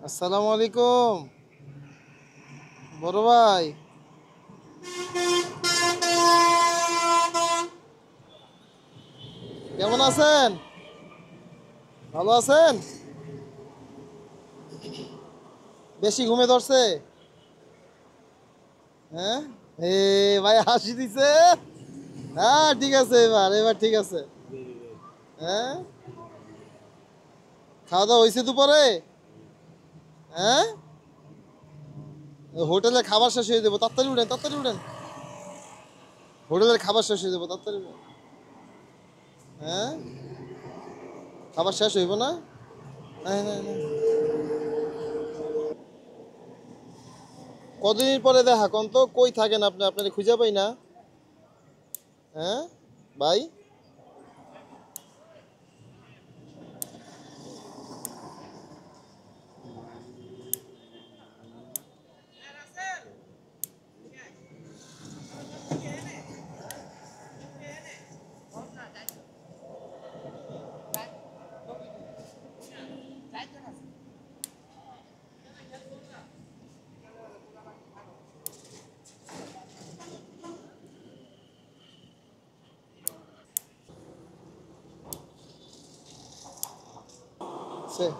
আসসালামু আলাইকুম বড় ভাই। কেমন আছেন? ভালো আছেন? বেশি ঘুমে ধরছে? হ্যাঁ। এ ভাই হাসি দিছে। হ্যাঁ ঠিক আছে, এবার এবার ঠিক আছে। হ্যাঁ, খাওয়া দাওয়া হয়েছে দুপুরে? হ্যাঁ, হোটেলে খাবার শেষ হয়ে যাবো, তাড়াতাড়ি উঠেন, তাড়াতাড়ি উঠেন। হোটেলের খাবার শেষ হয়ে যাবো, তাড়াতাড়ি উঠেন। হ্যাঁ, খাবার শেষ হইব না? হ্যাঁ, হ্যাঁ, হ্যাঁ। কতদিন পরে দেখা কোন তো, কই থাকেন আপনি? আপনারে খুঁজে পাই না। হ্যাঁ ভাই।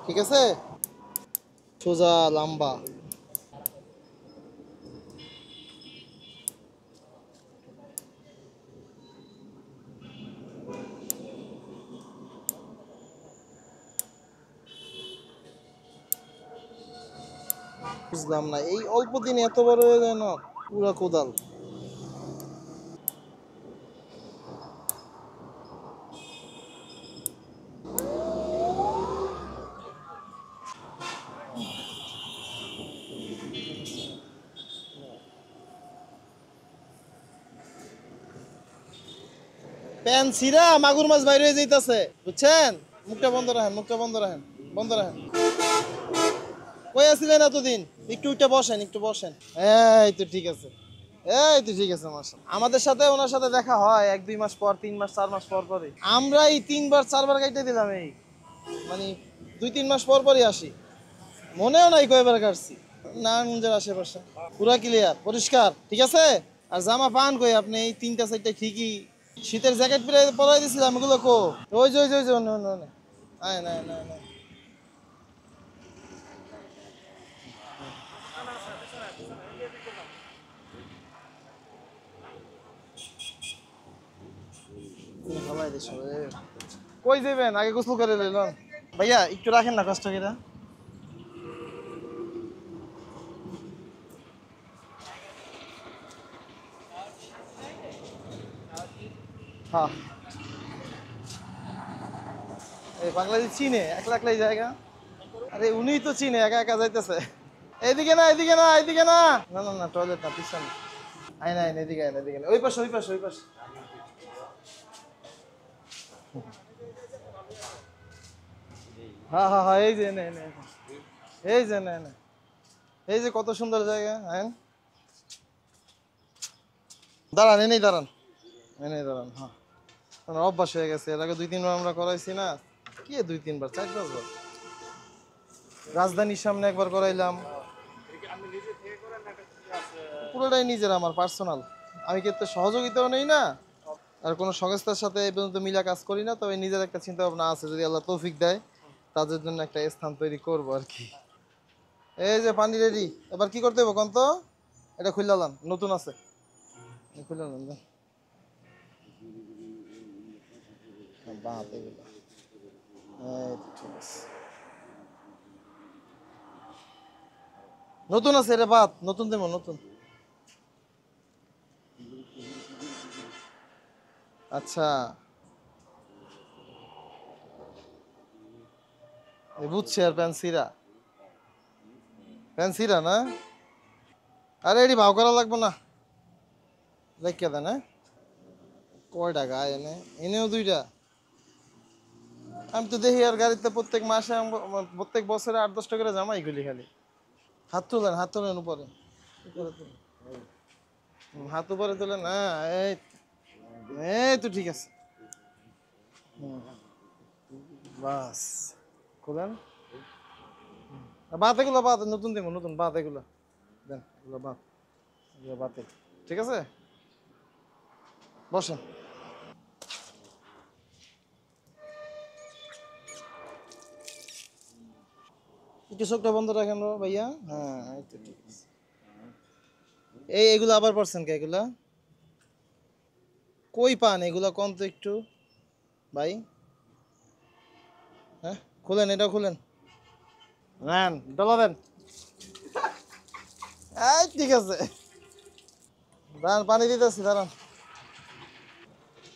ঠিক আছে, সোজা লম্বা। বুঝলাম না, এই অল্প দিনে এত বড় হয়ে যায় না? পুরা কোদাল। প্যান ছিঁড়া মাগুর মাছ বাইরে হয়ে যাইতাছে, বুঝছেন? মুখটা বন্ধ রাখেন, মুখটা বন্ধ রাখেন, বন্ধ রাখেন। কই আছিলেন এতদিন? একটু উঠে বসেন, একটু বসেন। এই তো ঠিক আছে, এই তো ঠিক আছে। মাশাআল্লাহ, আমাদের সাথে ওনার সাথে দেখা হয় 1-2 মাস পর, 3 মাস 4 মাস পর পরে। আমরা এই 3 বার 4 বার কাটতে দিলাম, এই মানে 2-3 মাস পর পরই আসি। মনেও নাই কয়বার কাটছি। নারায়ণগঞ্জের আশেপাশে। পুরা ক্লিয়ার, পরিষ্কার, ঠিক আছে। আর জামা পান কই আপনি? এই 3টা 4টা ঠিকই। শীতের জ্যাকেট পরাই দিছিলাম, এগুলো কো? ওই যে অন্য অন্য অন্য। আয় না না না। ভালাই দিছো রে। কই যাবেন? আগে গোসল করে লইলাম। ভাইয়া একটু রাখেন না কষ্ট করে। হ্যাঁ, এই বাংলাদেশ চিনে একলা একলাই জায়গা। আরে উনিই তো চিনে, একা একা যাইতেছে। এইদিকে না, এদিকে না, এদিকে না। না না না, টয়লেট না, পিছনে। আয় না, এদিকে আয় না, এদিকে না। ওই পাশে, ওই পাশে, ওই পাশে। হ্যাঁ হ্যাঁ হ্যাঁ, এই যে নে নে। এই যে নে নে। এই যে কত সুন্দর জায়গা। হ্যাঁ, দাঁড়ান, এনেই দাঁড়ান, এনেই দাঁড়ান। হ্যাঁ, আমার অভ্যাস হয়ে গেছে, এর আগে 2-3 বার আমরা করাইছি না। কি 2-3 বার, 4-5 বার। রাজধানীর সামনে একবার করাইলাম। পুরোটাই নিজের, আমার পার্সোনাল। আমি কিন্তু সহযোগিতাও নেই না, আর কোনো সংস্থার সাথে এই পর্যন্ত মিলা কাজ করি না। তবে নিজের একটা চিন্তা ভাবনা আছে, যদি আল্লাহ তৌফিক দেয় তাদের জন্য একটা স্থান তৈরি করবো আর কি। এই যে পানি রেডি। এবার কি করতে হবে কোন তো? এটা খুললাম, নতুন আছে, খুললাম। বাপ এগুলো। এই তো ঠিক আছে, নতুন আছে, এটা বাদ, নতুন দেবো, নতুন। আচ্ছা, বুঝছি। আর প্যান্সিরা, প্যান্সিরা না? আরে এটি ভাও করা লাগবো না, রেখে দেন। হ্যাঁ, কয় টাকা এনে? এনেও 2টা। আমি তো দেখি আর গাড়িতে প্রত্যেক মাসে প্রত্যেক বছরে 8-10টা করে জামাই গুলি খালি। হাত তুলেন, হাত তুলেন উপরে, উপরে তুলেন। হাত উপরে তুলেন। হ্যাঁ, এই এই তো ঠিক আছে। বাস, খুলেন। বাত এগুলো বাত নতুন দিব নতুন বাত এগুলো দেন এগুলো বাত এগুলো বাতে ঠিক আছে বসেন একটু চোখটা বন্ধ রাখেন ভাইয়া হ্যাঁ এই তো ঠিক আছে এগুলো আবার পড়ছেন কে এগুলা কই পান এগুলা কম তো একটু ভাই হ্যাঁ খুলেন এটা খুলেন নেন ডলা দেন এই ঠিক আছে দাঁড়ান পানি দিতেছি দাঁড়ান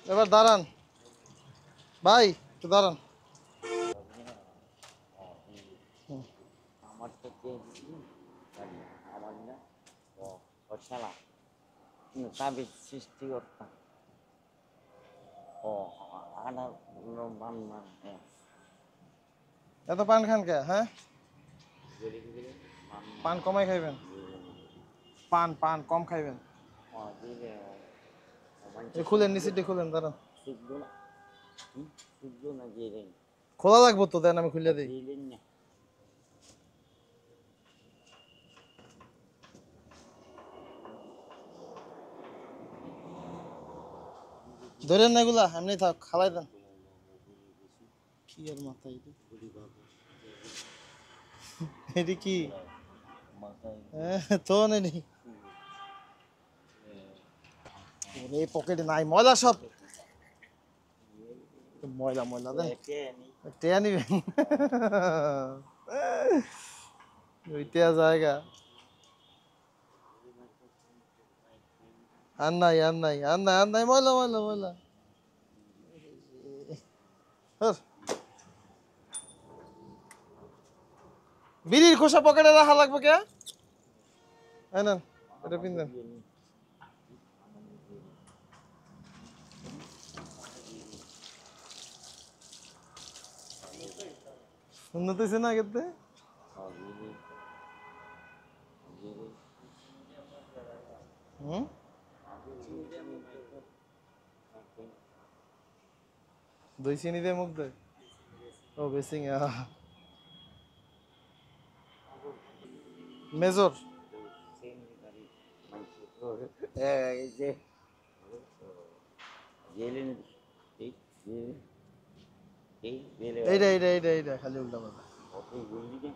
এবার দাঁড়ান ভাই একটু দাঁড়ান আমার তো আমার না ও শালা তাবিজ সৃষ্টি করতাম ও আনার মান মান এত পান খান কে হ্যাঁ পান কমাই খাইবেন পান পান কম খাইবেন খুলেন নিচেটি খুলেন দাঁড়ান শুদ্ধ না শুদ্ধ না জেলেন খোলা লাগবো তো দেন আমি খুলে দিই জেলেন না ধরেন না এগুলা এমনি থাক খালাই দেন কি আর মাথায় এটি কি তো নেই ওরে পকেটে নাই ময়লা সব ময়লা ময়লা দেন টেয়া নিবেন ওইটা জায়গা আর নাই আর নাই আর নাই আর নাই ময়লা ময়লা ময়লা বিড়ির খোসা পকেটে রাখা লাগবে কে হ্যাঁ না এটা পিনদেন উন্নত হয়েছে না আগের হুম দই চিনি দিয়ে মুখ দেয় ও বেসিং মেজর এই যে জেলেন এই জেলে এইটা এইটা এইটা এইটা খালি উল্টা পাল্টা অত জলদি না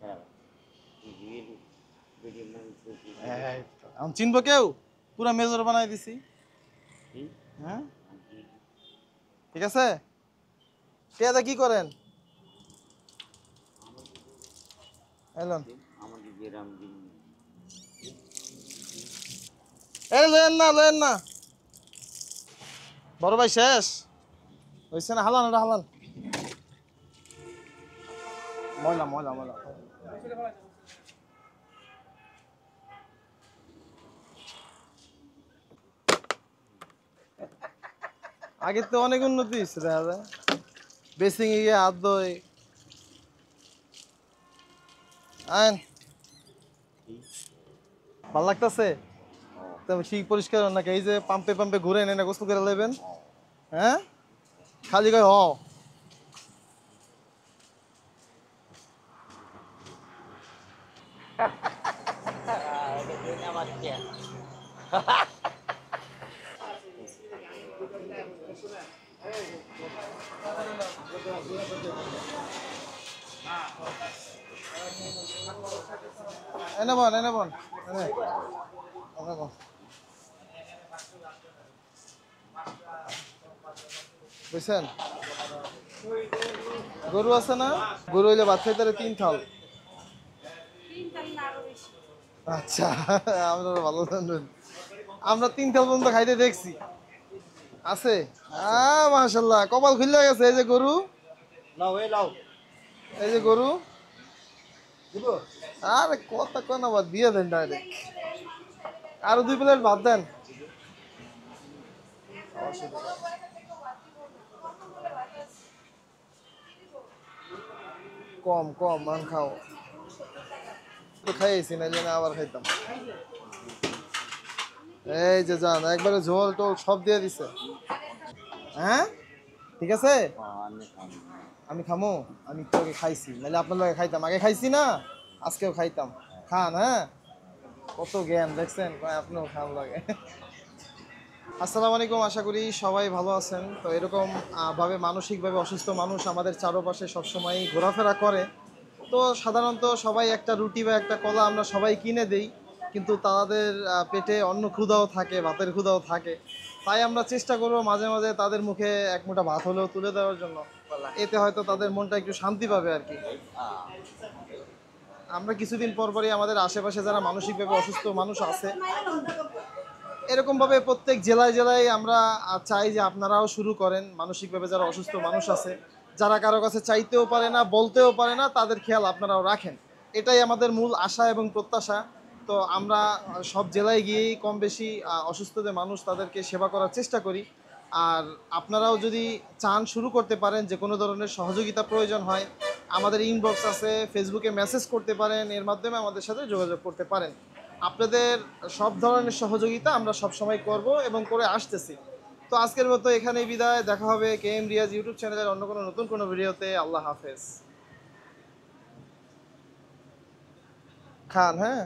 হ্যাঁ জেলে ভিডিও এখন চিনবো কেউ পুরা মেজর বানাই দিছি হ্যাঁ ঠিক আছে টিয়াদা কি করেন এলন আমাদের গ্রাম দিন এই লয়েন না বড় ভাই শেষ হয়েছে না হালান এটা হালান ময়লা ময়লা ময়লা আগের তো অনেক উন্নতি হচ্ছে দেখা যায় বেসিং এ গিয়ে হাত ধোয় আইন ভাল লাগতেছে তবে ঠিক পরিষ্কার নাকি এই যে পাম্পে পাম্পে ঘুরে এনে গোসল করে নেবেন হ্যাঁ খালি কয় হ এনে বন এনে বন এনে এনে বন বুঝছেন গরু আছে না গরু হইলে ভাত খাইতে 3 থাল আচ্ছা আমরা ভালো জানেন আমরা 3 থাল পর্যন্ত খাইতে দেখছি আছে মাশাআল্লাহ কপাল খুলে গেছে এই যে গরু লাও লাও এই যে গরু দিব আরে কত কোন আবার দিয়ে দেন ডাইরেক্ট আর 2 প্লেট ভাত দেন কম কম মান খাও তো খাইছি না জানা আবার খাইতাম এই যে জান একবারে ঝোল টোল সব দিয়ে দিছে হ্যাঁ ঠিক আছে আমি খামো? আমি একটু আগে খাইছি, নাহলে আপনার লগে খাইতাম। আগে খাইছি না, আজকেও খাইতাম। খান, হ্যাঁ? কত জ্ঞান দেখছেন, কয় আপনিও খান লাগে। আসসালামু আলাইকুম, আশা করি সবাই ভালো আছেন। তো এরকম ভাবে মানসিকভাবে অসুস্থ মানুষ আমাদের চারপাশে সবসময়ই ঘোরাফেরা করে। তো সাধারণত সবাই একটা রুটি বা একটা কলা আমরা সবাই কিনে দেই, কিন্তু তাদের পেটে অন্য ক্ষুধাও থাকে, ভাতের ক্ষুধাও থাকে। তাই আমরা চেষ্টা করবো মাঝে মাঝে তাদের মুখে এক মুঠা ভাত হলেও তুলে দেওয়ার জন্য। এতে হয়তো তাদের মনটা একটু শান্তি পাবে আর কি। আমরা কিছুদিন পর পরই আমাদের আশেপাশে যারা মানসিকভাবে অসুস্থ মানুষ আছে, এরকমভাবে প্রত্যেক জেলায় জেলায় আমরা চাই যে আপনারাও শুরু করেন। মানসিকভাবে যারা অসুস্থ মানুষ আছে, যারা কারো কাছে চাইতেও পারে না, বলতেও পারে না, তাদের খেয়াল আপনারাও রাখেন। এটাই আমাদের মূল আশা এবং প্রত্যাশা। তো আমরা সব জেলায় গিয়েই কম বেশি অসুস্থদের মানুষ তাদেরকে সেবা করার চেষ্টা করি। আর আপনারাও যদি চান শুরু করতে পারেন, যে কোনো ধরনের সহযোগিতা প্রয়োজন হয়, আমাদের ইনবক্স আছে, ফেসবুকে মেসেজ করতে পারেন, এর মাধ্যমে আমাদের সাথে যোগাযোগ করতে পারেন। আপনাদের সব ধরনের সহযোগিতা আমরা সব সময় করব এবং করে আসতেছি। তো আজকের মতো এখানেই বিদায়, দেখা হবে কে এম রিয়াজ ইউটিউব চ্যানেলের অন্য কোনো নতুন কোনো ভিডিওতে। আল্লাহ হাফেজ। খান, হ্যাঁ?